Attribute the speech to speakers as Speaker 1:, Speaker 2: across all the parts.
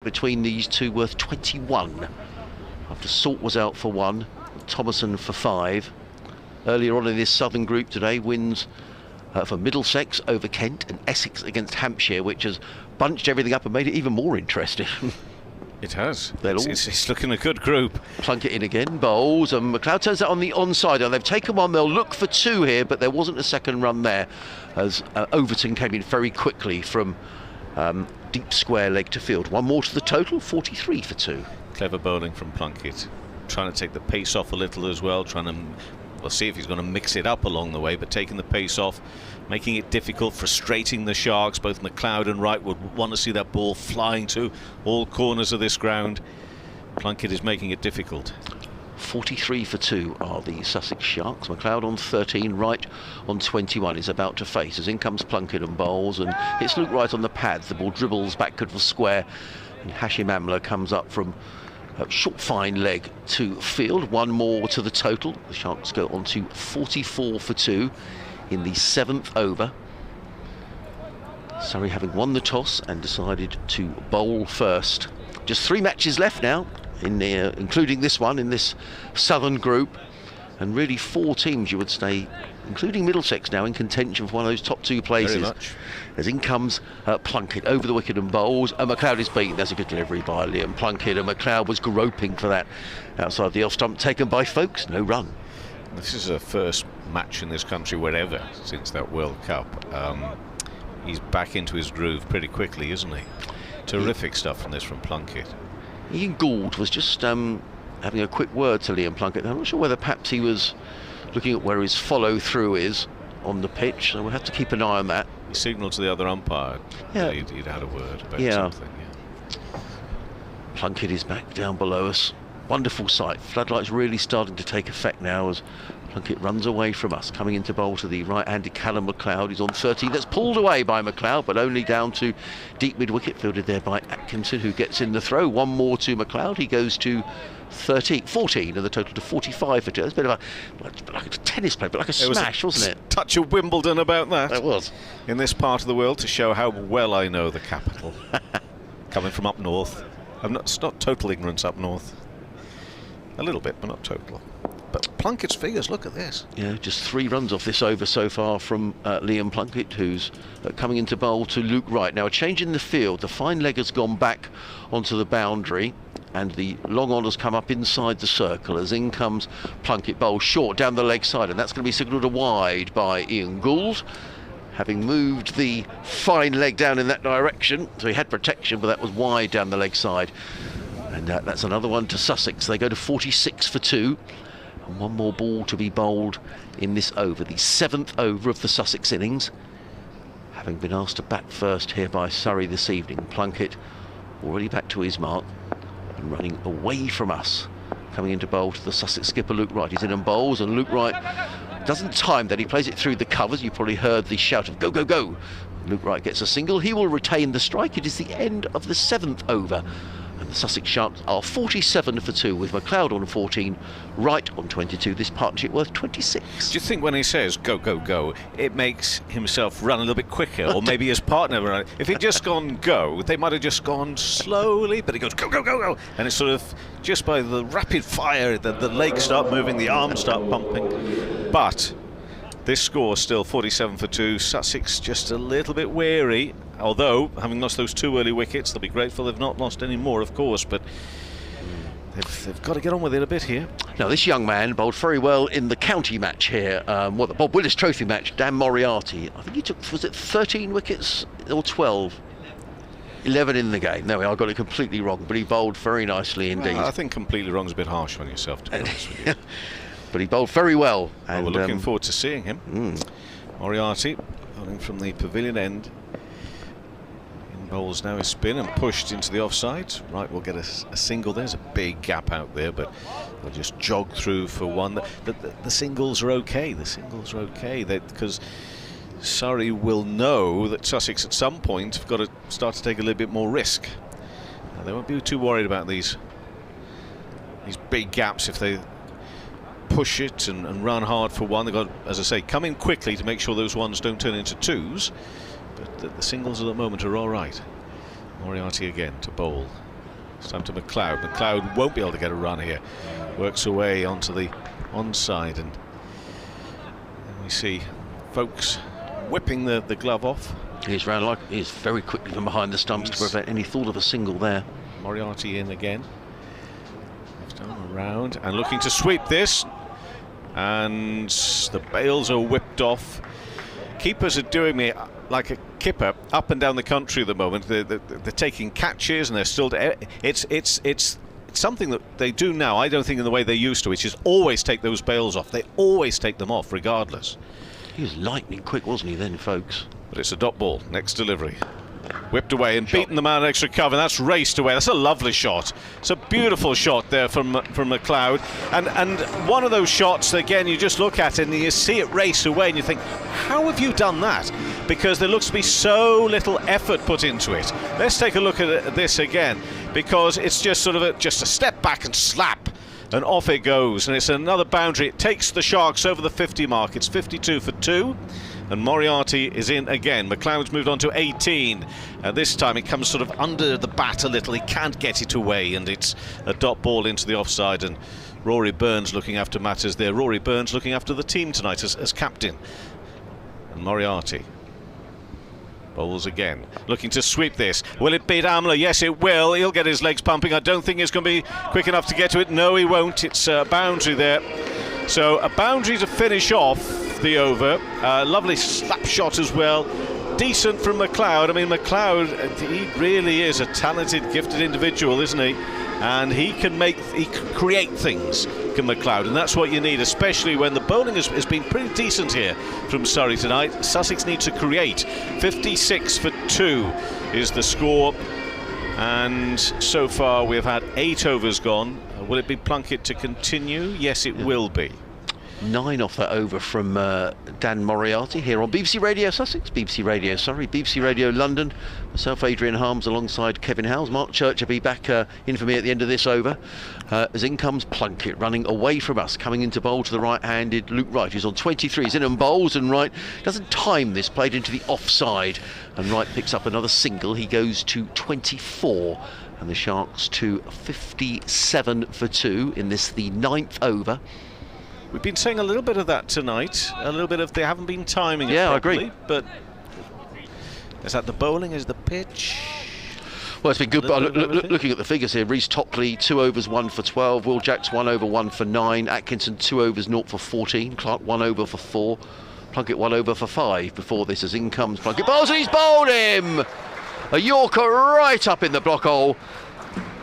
Speaker 1: between these two worth 21. After Salt was out for 1, Thomason for 5. Earlier on in this southern group today, wins for Middlesex over Kent and Essex against Hampshire, which has bunched everything up and made it even more interesting.
Speaker 2: It has. It's looking a good group.
Speaker 1: Plunkett in again, bowls, and McLeod turns that on the onside. And they've taken one, they'll look for 2 here, but there wasn't a second run there as Overton came in very quickly from deep square leg to field. One more to the total, 43 for 2.
Speaker 2: Clever bowling from Plunkett. Trying to take the pace off a little as well, trying to, we'll see if he's going to mix it up along the way, but taking the pace off, making it difficult, frustrating the Sharks. Both McLeod and Wright would want to see that ball flying to all corners of this ground. Plunkett is making it difficult.
Speaker 1: 43 for 2 are the Sussex Sharks. McLeod on 13, Wright on 21 is about to face as in comes Plunkett and bowls, and hits Luke Wright on the pads. The ball dribbles backward for square, and Hashim Amla comes up from a short fine leg to field. One more to the total. The Sharks go on to 44 for 2 in the 7th over. Surrey having won the toss and decided to bowl first. Just 3 matches left now, including this one in this southern group, and really 4 teams you would say, including Middlesex now in contention for one of those top 2 places.
Speaker 2: Very much.
Speaker 1: As in comes Plunkett over the wicket and bowls, and McLeod is beaten. There's a good delivery by Liam Plunkett, and McLeod was groping for that outside the off stump, taken by Folkes, no run.
Speaker 2: This is a first match in this country wherever since that World Cup. He's back into his groove pretty quickly, isn't he? Terrific stuff from Plunkett.
Speaker 1: Ian Gould was just having a quick word to Liam Plunkett. I'm not sure whether perhaps he was looking at where his follow through is on the pitch, so we'll have to keep an eye on that.
Speaker 2: He signalled to the other umpire that he'd had a word about something. Yeah.
Speaker 1: Plunkett is back down below us. Wonderful sight. Floodlights really starting to take effect now as Plunkett runs away from us. Coming into bowl to the right-handed Callum McLeod. He's on 13. That's pulled away by McLeod, but only down to deep mid-wicket, fielded there by Atkinson, who gets in the throw. One more to McLeod. He goes to 14, and the total to 45 for 2. It's a bit of like a tennis play, but like a smash, wasn't it?
Speaker 2: Touch of Wimbledon about that.
Speaker 1: It was.
Speaker 2: In this part of the world, to show how well I know the capital. Coming from up north. It's not total ignorance up north. A little bit, but not total. But Plunkett's figures, look at this.
Speaker 1: Yeah, just 3 runs off this over so far from Liam Plunkett, who's coming into bowl to Luke Wright. Now a change in the field. The fine leg has gone back onto the boundary, and the long on has come up inside the circle as in comes Plunkett, bowl short down the leg side, and that's going to be signalled a wide by Ian Gould, having moved the fine leg down in that direction. So he had protection, but that was wide down the leg side. And that's another one to Sussex. They go to 46 for 2. And one more ball to be bowled in this over, the 7th over of the Sussex innings. Having been asked to bat first here by Surrey this evening, Plunkett already back to his mark and running away from us. Coming into bowl to the Sussex skipper Luke Wright. He's in and bowls, and Luke Wright doesn't time that. He plays it through the covers. You probably heard the shout of go, go, go. Luke Wright gets a single. He will retain the strike. It is the end of the 7th over. And the Sussex Sharks are 47 for 2 with McLeod on 14, Wright on 22. This partnership worth 26.
Speaker 2: Do you think when he says go, go, go, it makes himself run a little bit quicker, or maybe his partner run? If he'd just gone go, they might have just gone slowly, but he goes go, go, go, go. And it's sort of just by the rapid fire, the legs start moving, the arms start pumping. But this score still 47 for 2. Sussex just a little bit wary. Although, having lost those 2 early wickets, they'll be grateful they've not lost any more, of course, but they've got to get on with it a bit here.
Speaker 1: Now, this young man bowled very well in the county match here, the Bob Willis Trophy match. Dan Moriarty, I think he took, was it 13 wickets or 12? 11 in the game. No, I got it completely wrong, but he bowled very nicely indeed.
Speaker 2: Well, I think completely wrong is a bit harsh on yourself, to be honest with you.
Speaker 1: But he bowled very well. And
Speaker 2: we're looking forward to seeing him. Moriarty, bowling from the pavilion end. Bowls now is spin and pushed into the offside. Right, we'll get a single. There's a big gap out there, but they'll just jog through for one. The singles are okay. The singles are okay because Surrey will know that Sussex at some point have got to start to take a little bit more risk. Now, they won't be too worried about these big gaps if they push it and run hard for one. They've got, as I say, come in quickly to make sure those ones don't turn into 2s. But the singles at the moment are all right. Moriarty again to bowl. It's time to McLeod. McLeod won't be able to get a run here. Works away onto the onside, and we see Folks whipping the glove off.
Speaker 1: He's very quickly from behind the stumps to prevent any thought of a single there.
Speaker 2: Moriarty in again. Left arm around and looking to sweep this. And the bails are whipped off. Keepers are doing me like a kipper up and down the country at the moment. They're taking catches, and they're still. It's something that they do now. I don't think in the way they used to, which is always take those bails off. They always take them off, regardless.
Speaker 1: He was lightning quick, wasn't he, then, folks?
Speaker 2: But it's a dot ball. Next delivery. Whipped away and beaten the man at extra cover, and that's raced away. That's a lovely shot. It's a beautiful shot there from McLeod. And one of those shots, again, you just look at it and you see it race away and you think, how have you done that? Because there looks to be so little effort put into it. Let's take a look at this again, because it's just sort of just a step back and slap, and off it goes. And it's another boundary. It takes the Sharks over the 50 mark. It's 52 for 2. And Moriarty is in again. McLeod's moved on to 18. This time it comes sort of under the bat a little. He can't get it away, and it's a dot ball into the offside. And Rory Burns looking after matters there. Rory Burns looking after the team tonight as captain. And Moriarty bowls again, looking to sweep this. Will it beat Amler? Yes, it will. He'll get his legs pumping. I don't think it's going to be quick enough to get to it. No, he won't. It's a boundary there. So a boundary to finish off the over. Lovely slap shot as well. Decent from McLeod. I mean, McLeod, he really is a talented, gifted individual, isn't he? And he can create things, can McLeod, and that's what you need, especially when the bowling has been pretty decent here from Surrey tonight. Sussex needs to create. 56 for 2 is the score, and so far we've had 8 overs gone. Will it be Plunkett to continue? Yes, it will be.
Speaker 1: 9 off that over from Dan Moriarty here on BBC Radio Sussex, BBC Radio Surrey, BBC Radio London. Myself, Adrian Harms, alongside Kevin Howes. Mark Church will be back in for me at the end of this over. As in comes Plunkett, running away from us, coming into bowl to the right-handed Luke Wright, who's on 23. He's in and bowls, and Wright doesn't time this, played into the offside, and Wright picks up another single. He goes to 24. And the Sharks to 57 for 2 in this, the 9th over.
Speaker 2: We've been saying a little bit of that tonight, a little bit of they haven't been timing it properly.
Speaker 1: I agree.
Speaker 2: But is that the bowling? Is the pitch?
Speaker 1: Well, it's been good. Looking at the figures here, Reece Topley 2 overs 1 for 12, Will Jacks 1 over 1 for 9, Atkinson 2 overs 0 for 14, Clark 1 over for 4, Plunkett 1 over for 5. Before this, as in comes Plunkett, bowls, and he's bowled him! A Yorker right up in the block hole.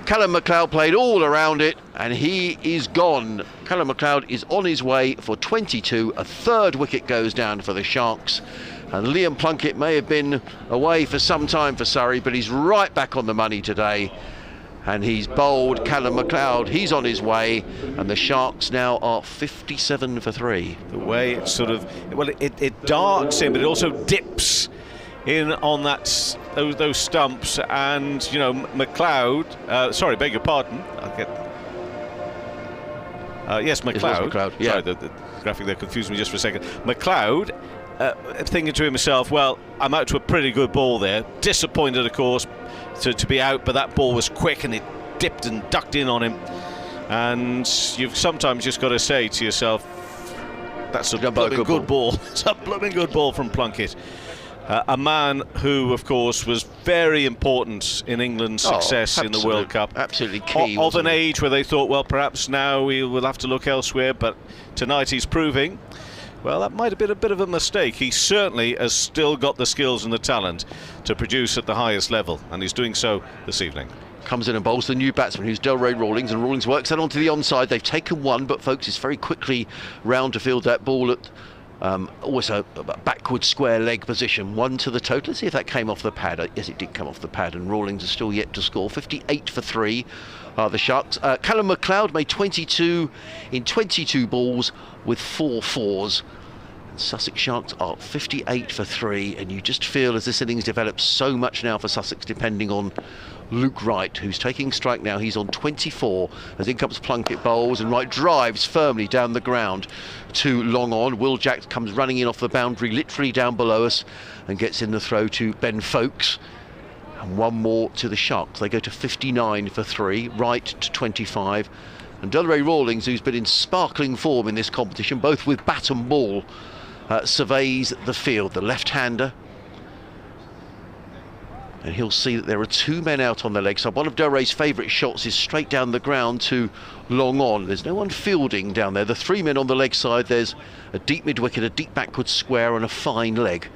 Speaker 1: Callum McLeod played all around it, and he is gone. Callum McLeod is on his way for 22. A third wicket goes down for the Sharks. And Liam Plunkett may have been away for some time for Surrey, but he's right back on the money today. And he's bowled Callum McLeod. He's on his way, and the Sharks now are 57 for 3.
Speaker 2: The way it sort of, well, it darts in, but it also dips in on that those stumps, and you know, McLeod. Sorry, beg your pardon. Yes, McLeod.
Speaker 1: Yeah.
Speaker 2: Sorry, the graphic there confused me just for a second. McLeod thinking to himself, well, I'm out to a pretty good ball there. Disappointed, of course, to be out, but that ball was quick and it dipped and ducked in on him. And you've sometimes just got to say to yourself, that's a blooming good ball. It's a blooming good ball from Plunkett. A man who, of course, was very important in England's success in the World Cup.
Speaker 1: Absolutely key.
Speaker 2: Of an age where they thought, well, perhaps now we will have to look elsewhere, but tonight he's proving, well, that might have been a bit of a mistake. He certainly has still got the skills and the talent to produce at the highest level, and he's doing so this evening.
Speaker 1: Comes in and bowls the new batsman, who's Delray Rawlings, and Rawlings works that onto the onside. They've taken one, but folks, is very quickly round to field that ball at always a backward square leg position. 1 to the total. Let's see if that came off the pad. Yes, it did come off the pad, and Rawlings is still yet to score. 58 for 3 are the Sharks. Callum McLeod made 22 in 22 balls with 4 fours. And Sussex Sharks are 58 for 3, and you just feel as this innings develops so much now for Sussex, depending on Luke Wright, who's taking strike now. He's on 24 as in comes Plunkett, bowls, and Wright drives firmly down the ground to long on. Will Jacks comes running in off the boundary, literally down below us, and gets in the throw to Ben Folkes. And one more to the Sharks. They go to 59 for 3, Wright to 25. And Delray Rawlings, who's been in sparkling form in this competition, both with bat and ball, surveys the field, the left-hander. And he'll see that there are 2 men out on the leg side. One of Delray's favourite shots is straight down the ground to long on. There's no one fielding down there. The 3 men on the leg side, there's a deep mid-wicket, a deep backward square and a fine leg.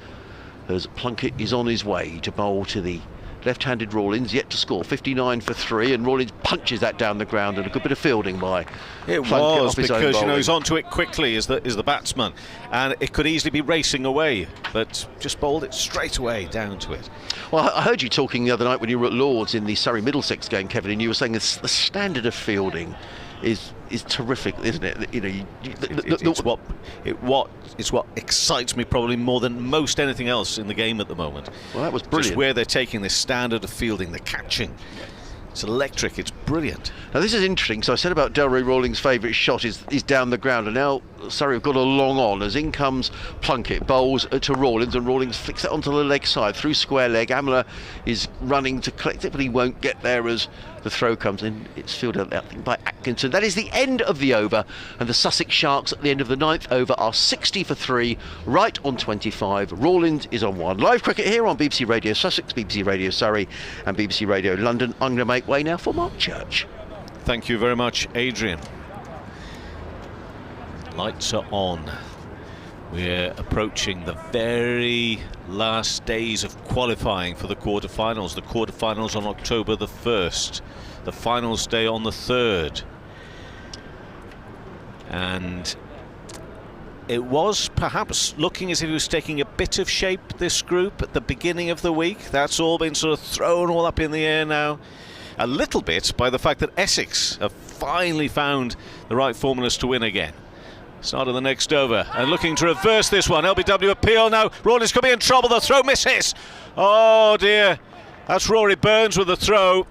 Speaker 1: As Plunkett is on his way to bowl to the left-handed Rawlings, yet to score 59 for 3, and Rawlings punches that down the ground, and a good bit of fielding by
Speaker 2: it
Speaker 1: Plunkett
Speaker 2: was
Speaker 1: off his own
Speaker 2: because
Speaker 1: bowling.
Speaker 2: he's onto it quickly as the batsman, and it could easily be racing away, but just bowled it straight away down to it.
Speaker 1: Well, I heard you talking the other night when you were at Lord's in the Surrey Middlesex game, Kevin, and you were saying the standard of fielding is terrific, isn't it? You know,
Speaker 2: it's what excites me probably more than most anything else in the game at the moment.
Speaker 1: Well, that was brilliant.
Speaker 2: Just where they're taking this standard of fielding, the catching. It's electric, it's brilliant.
Speaker 1: Now this is interesting. So I said about Delray Rawlings' favourite shot is down the ground, and now Surrey have got a long on as in comes Plunkett, bowls to Rawlings, and Rawlings flicks it onto the leg side through square leg. Amla is running to collect it, but he won't get there as the throw comes in. It's fielded out by Atkinson. That is the end of the over, and the Sussex Sharks at the end of the 9th over are 60 for 3, Wright on 25, Rawlings is on 1. Live cricket here on BBC Radio Sussex, BBC Radio Surrey and BBC Radio London. I'm going to make way now for Mark Church.
Speaker 2: Thank you very much, Adrian. Lights are on. We're approaching the very last days of qualifying for the quarterfinals. The quarterfinals on October the 1st. The finals day on the 3rd. And it was perhaps looking as if it was taking a bit of shape, this group, at the beginning of the week. That's all been sort of thrown all up in the air now. A little bit by the fact that Essex have finally found the right formulas to win again. Start of the next over, and looking to reverse this one. LBW appeal now. Rawlings could be in trouble. The throw misses. Oh dear. That's Rory Burns with the throw.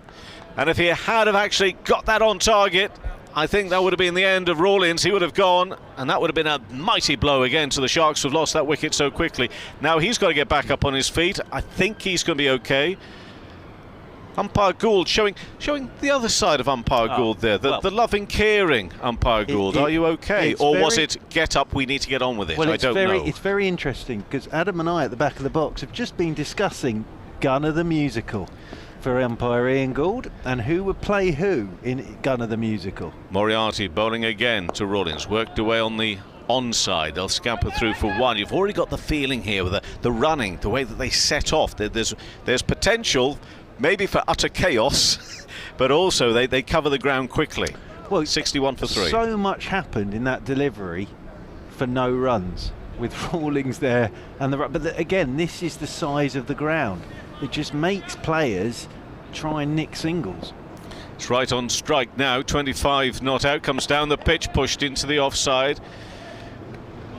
Speaker 2: And if he had have actually got that on target, I think that would have been the end of Rawlings. He would have gone, and that would have been a mighty blow again to the Sharks, who've lost that wicket so quickly. Now he's got to get back up on his feet. I think he's going to be okay. Umpire Gould showing the other side of Umpire Gould there, the loving, caring Umpire Gould. Are you okay? Or was it, get up, we need to get on with it?
Speaker 3: Well,
Speaker 2: I don't know.
Speaker 3: It's very interesting, because Adam and I at the back of the box have just been discussing Gunner the Musical for umpire Ian Gould, and who would play who in Gunner the Musical. Moriarty
Speaker 2: bowling again to Rawlings, worked away on the onside. They'll scamper through for 1. You've already got the feeling here with the running, the way that they set off. There's potential maybe for utter chaos, but also they cover the ground quickly. Well, 61 for 3.
Speaker 3: So much happened in that delivery for no runs, with Rawlings there and but again, this is the size of the ground. It just makes players try and nick singles.
Speaker 2: It's right on strike now. 25 not out, comes down the pitch, pushed into the offside,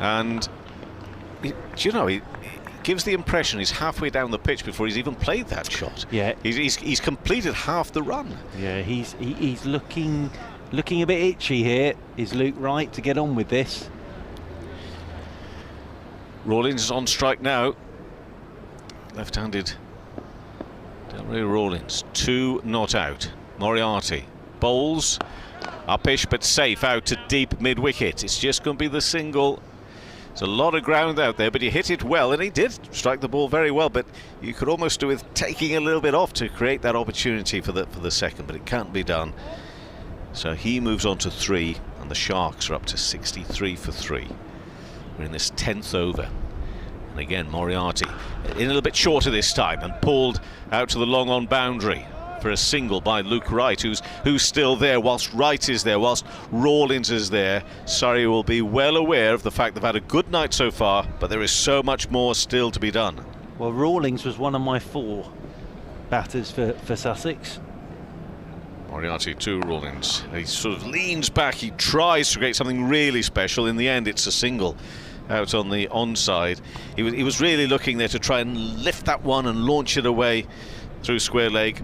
Speaker 2: and you know, he gives the impression he's halfway down the pitch before he's even played that shot.
Speaker 3: Yeah,
Speaker 2: he's completed half the run.
Speaker 3: Yeah, he's looking a bit itchy here. Is Luke Wright to get on with this?
Speaker 2: Rawlings is on strike now. Left-handed Delray Rawlings. 2 not out. Moriarty bowls uppish but safe out to deep mid-wicket. It's just going to be the single. There's a lot of ground out there, but he hit it well, and he did strike the ball very well, but you could almost do with taking a little bit off to create that opportunity for the second, but it can't be done. So he moves on to 3, and the Sharks are up to 63 for 3. We're in this 10th over. And again, Moriarty in a little bit shorter this time, and pulled out to the long on boundary for a single by Luke Wright, who's still there. Whilst Wright is there, whilst Rawlings is there, Surrey will be well aware of the fact they've had a good night so far, but there is so much more still to be done.
Speaker 3: Well, Rawlings was one of my 4 batters for Sussex.
Speaker 2: Moriarty to Rawlings. He sort of leans back, he tries to create something really special. In the end, it's a single out on the onside. He was really looking there to try and lift that one and launch it away through square leg,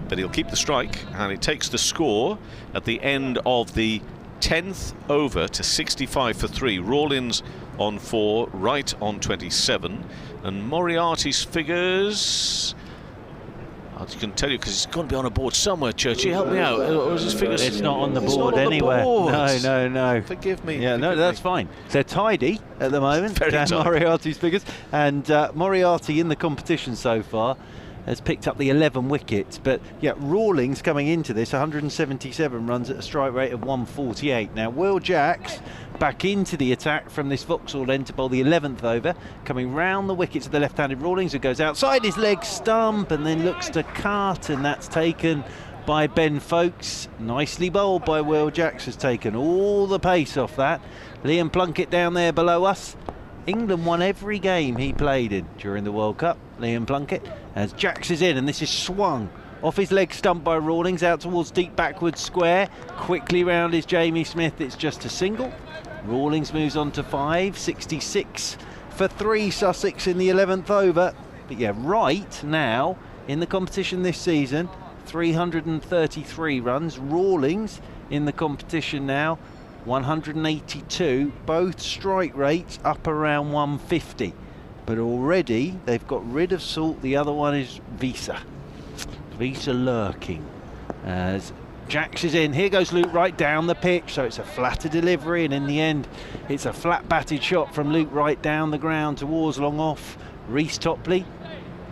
Speaker 2: but he'll keep the strike, and it takes the score at the end of the 10th over to 65 for 3. Rawlings on 4, Wright on 27, and Moriarty's figures I can tell you because it's got to be on a board somewhere. Churchy, help me out. Or is his fingers?
Speaker 3: It's not on the
Speaker 2: It's
Speaker 3: board
Speaker 2: not on the
Speaker 3: anywhere.
Speaker 2: board.
Speaker 3: No.
Speaker 2: Forgive me.
Speaker 3: Yeah,
Speaker 2: forgive
Speaker 3: that's
Speaker 2: me.
Speaker 3: fine. They're tidy at the moment.
Speaker 2: Very
Speaker 3: Dan
Speaker 2: tidy.
Speaker 3: Moriarty's figures, and Moriarty in the competition so far has picked up the 11 wickets. But yeah, Rawlings coming into this 177 runs at a strike rate of 148. Now Will Jacks back into the attack from this Vauxhall end to bowl the 11th over, coming round the wickets of the left-handed Rawlings, who goes outside his leg stump and then looks to cut, and that's taken by Ben Folkes. Nicely bowled by Will Jacks, has taken all the pace off that. Liam Plunkett down there below us. England won every game he played in during the World Cup, Liam Plunkett, as Jacks is in, and this is swung off his leg stump by Rawlings out towards deep backward square. Quickly round is Jamie Smith, it's just a single. Rawlings moves on to 5, 66 for 3 Sussex in the 11th over. But yeah, right now in the competition this season, 333 runs. Rawlings in the competition now, 182. Both strike rates up around 150. But already they've got rid of Salt. The other one is Visa lurking as Jacks is in. Here goes Luke Wright down the pitch, so it's a flatter delivery, and in the end it's a flat batted shot from Luke Wright down the ground towards long off. Reece Topley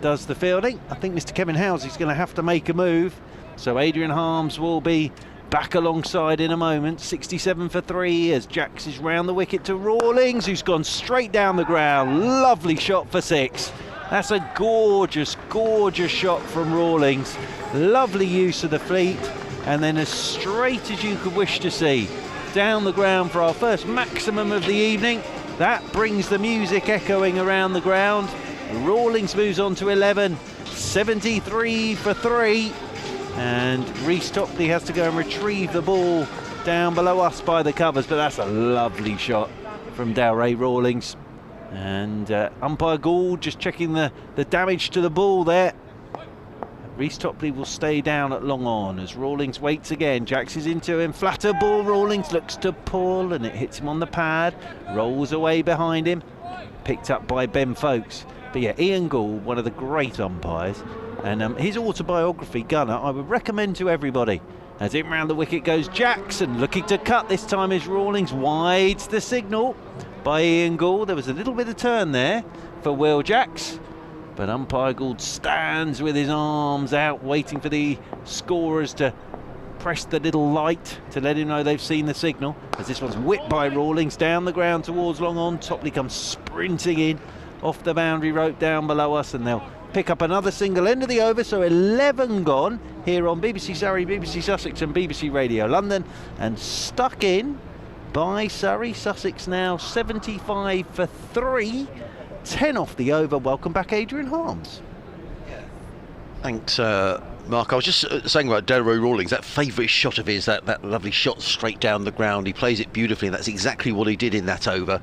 Speaker 3: does the fielding. I think Mr. Kevin Howes is going to have to make a move, so Adrian Harms will be back alongside in a moment. 67 for 3 as Jacks is round the wicket to Rawlings, who's gone straight down the ground. Lovely shot for 6. That's a gorgeous shot from Rawlings. Lovely use of the fleet, and then as straight as you could wish to see, down the ground for our first maximum of the evening. That brings the music echoing around the ground. Rawlings moves on to 11, 73 for 3, and Reece Topley has to go and retrieve the ball down below us by the covers, but that's a lovely shot from Dalray Rawlings. And umpire Gould just checking the damage to the ball there. Reece Topley will stay down at long on as Rawlings waits again. Jacks is into him, flatter ball. Rawlings looks to pull and it hits him on the pad, rolls away behind him, picked up by Ben Folkes. But yeah, Ian Gould, one of the great umpires, and his autobiography, Gunner, I would recommend to everybody. As in round the wicket goes Jackson, looking to cut. This time is Rawlings. Wide's the signal by Ian Gould. There was a little bit of turn there for Will Jacks, but umpire Gould stands with his arms out, waiting for the scorers to press the little light to let him know they've seen the signal. As this one's whipped by Rawlings down the ground towards long on. Topley comes sprinting in off the boundary rope down below us, and they'll pick up another single end of the over. So 11 gone here on BBC Surrey, BBC Sussex and BBC Radio London, and stuck in by Surrey. Sussex now 75 for 3, 10 off the over. Welcome back, Adrian Harms.
Speaker 1: Thanks, Mark. I was just saying about Dalray Rawlings, that favourite shot of his, that lovely shot straight down the ground. He plays it beautifully, and that's exactly what he did in that over.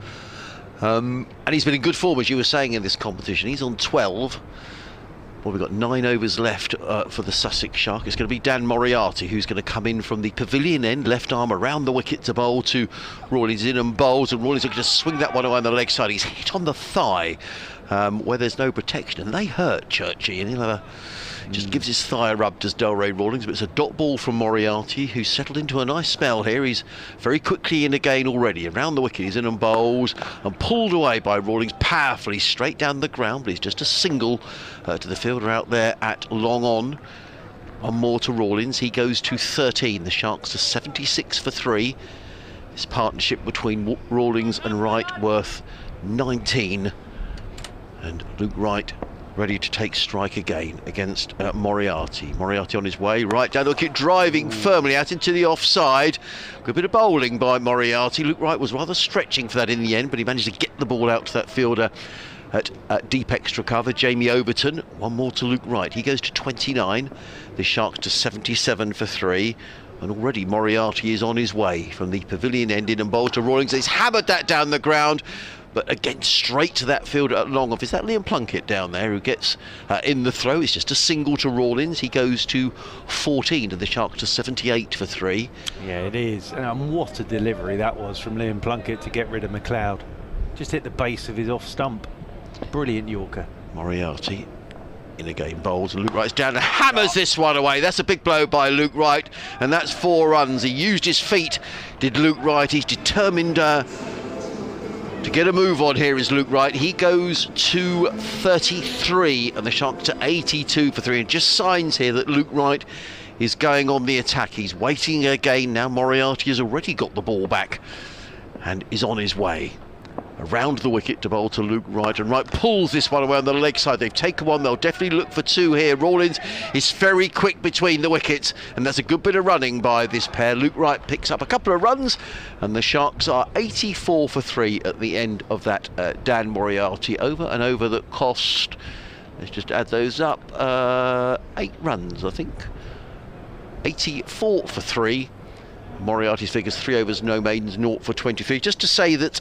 Speaker 1: And he's been in good form, as you were saying, in this competition. He's on 12. Well, we've got 9 overs left for the Sussex Shark. It's going to be Dan Moriarty who's going to come in from the pavilion end, left arm around the wicket to bowl to Rawlings. In and bowls, and Rawlings going to swing that one away on the leg side. He's hit on the thigh where there's no protection, and they hurt Churchy, and he'll have just gives his thigh a rub, does Dalray Rawlings. But it's a dot ball from Moriarty, who's settled into a nice spell here. He's very quickly in again already. Around the wicket, he's in and bowls, and pulled away by Rawlings powerfully straight down the ground, but he's just a single to the fielder out there at long on. One more to Rawlings. He goes to 13. The Sharks to 76 for 3. This partnership between Rawlings and Wright worth 19. And Luke Wright ready to take strike again against Moriarty. Moriarty on his way, right down the wicket, driving firmly out into the offside. Good bit of bowling by Moriarty. Luke Wright was rather stretching for that in the end, but he managed to get the ball out to that fielder at deep extra cover. Jamie Overton, one more to Luke Wright. He goes to 29. The Sharks to 77 for 3. And already Moriarty is on his way from the pavilion end in and bowled to Rawlings. He's hammered that down the ground, but again straight to that fielder at long off. Is that Liam Plunkett down there who gets in the throw? It's just a single to Rawlings. He goes to 14 and the Sharks to 78 for 3.
Speaker 3: Yeah, it is. And what a delivery that was from Liam Plunkett to get rid of McLeod. Just hit the base of his off stump. Brilliant Yorker.
Speaker 1: Moriarty in again bowls, and Luke Wright's down and hammers this one away. That's a big blow by Luke Wright, and that's 4 runs. He used his feet, did Luke Wright. He's determined to get a move on here is Luke Wright. He goes to 33 and the Sharks to 82 for 3, and just signs here that Luke Wright is going on the attack. He's waiting again. Now Moriarty has already got the ball back and is on his way around the wicket to bowl to Luke Wright, and Wright pulls this one away on the leg side. They've taken one, they'll definitely look for 2 here. Rawlings is very quick between the wickets, and that's a good bit of running by this pair. Luke Wright picks up a couple of runs, and the Sharks are 84 for 3 at the end of that Dan Moriarty over, an over that cost, let's just add those up, 8 runs I think. 84 for 3. Moriarty's figures 3 overs, no maidens, 0 for 23. Just to say that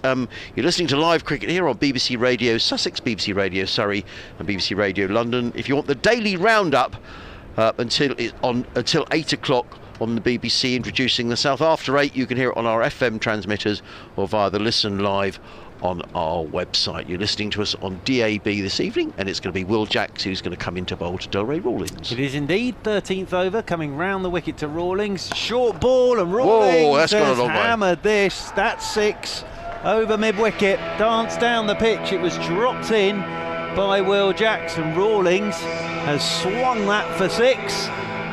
Speaker 1: you're listening to live cricket here on BBC Radio Sussex, BBC Radio Surrey and BBC Radio London. If you want the daily roundup until 8 o'clock on the BBC, introducing the South after 8, you can hear it on our FM transmitters or via the Listen Live on our website. You're listening to us on DAB this evening, and it's going to be Will Jacks who's going to come into bowl to Delray Rawlings.
Speaker 3: It is indeed. 13th over, coming round the wicket to Rawlings. Short ball, and Rawlings has hammered this. That's 6 over mid-wicket. Danced down the pitch. It was dropped in by Will Jacks, and Rawlings has swung that for 6.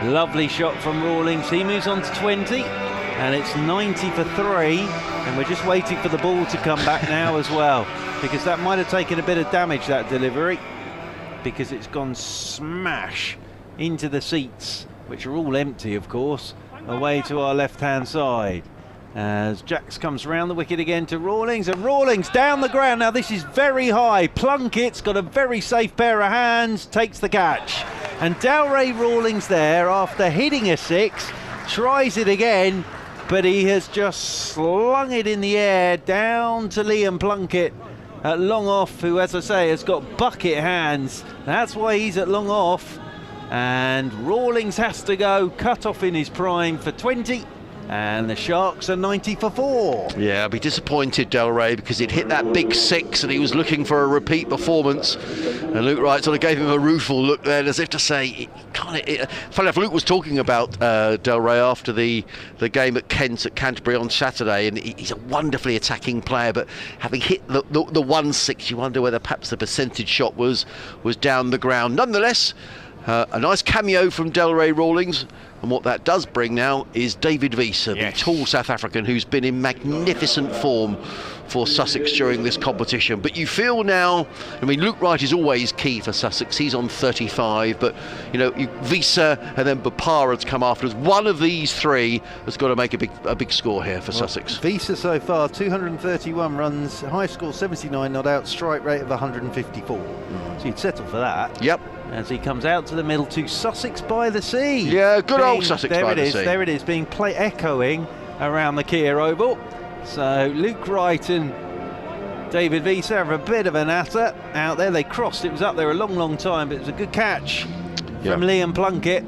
Speaker 3: Lovely shot from Rawlings. He moves on to 20, and it's 90 for 3. And we're just waiting for the ball to come back now as well, because that might have taken a bit of damage, that delivery, because it's gone smash into the seats, which are all empty of course, away to our left hand side, as Jacks comes round the wicket again to Rawlings, and Rawlings down the ground. Now this is very high. Plunkett's got a very safe pair of hands, takes the catch, and Delray Rawlings there, after hitting a 6, tries it again, but he has just slung it in the air down to Liam Plunkett at long off, who, as I say, has got bucket hands. That's why he's at long off. And Rawlings has to go, cut off in his prime for 20. And the Sharks are 90 for 4.
Speaker 1: Yeah, I'll be disappointed, Delray, because he'd hit that big 6 and he was looking for a repeat performance. And Luke Wright sort of gave him a rueful look there, as if to say, funny enough, Luke was talking about Delray after the game at Kent at Canterbury on Saturday, and he's a wonderfully attacking player, but having hit the 1-6, you wonder whether perhaps the percentage shot was down the ground. Nonetheless, a nice cameo from Delray Rawlings. And what that does bring now is David Wiese, the tall South African who's been in magnificent form for Sussex during this competition. But you feel now, I mean, Luke Wright is always key for Sussex. He's on 35, but you know, Wiese and then Bopara's come afterwards. One of these 3 has got to make a big score here for Sussex.
Speaker 3: Wiese so far 231 runs, high score 79 not out, strike rate of 154. So you'd settle for that.
Speaker 1: Yep.
Speaker 3: As he comes out to the middle to Sussex by the Sea.
Speaker 1: Yeah, good old Sussex by the Sea.
Speaker 3: There it is, being echoing around the Kia Oval. So Luke Wright and David Wiese have a bit of a natter out there. They crossed, it was up there a long time, but it was a good catch from Liam Plunkett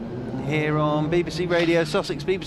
Speaker 3: here on BBC Radio Sussex, BBC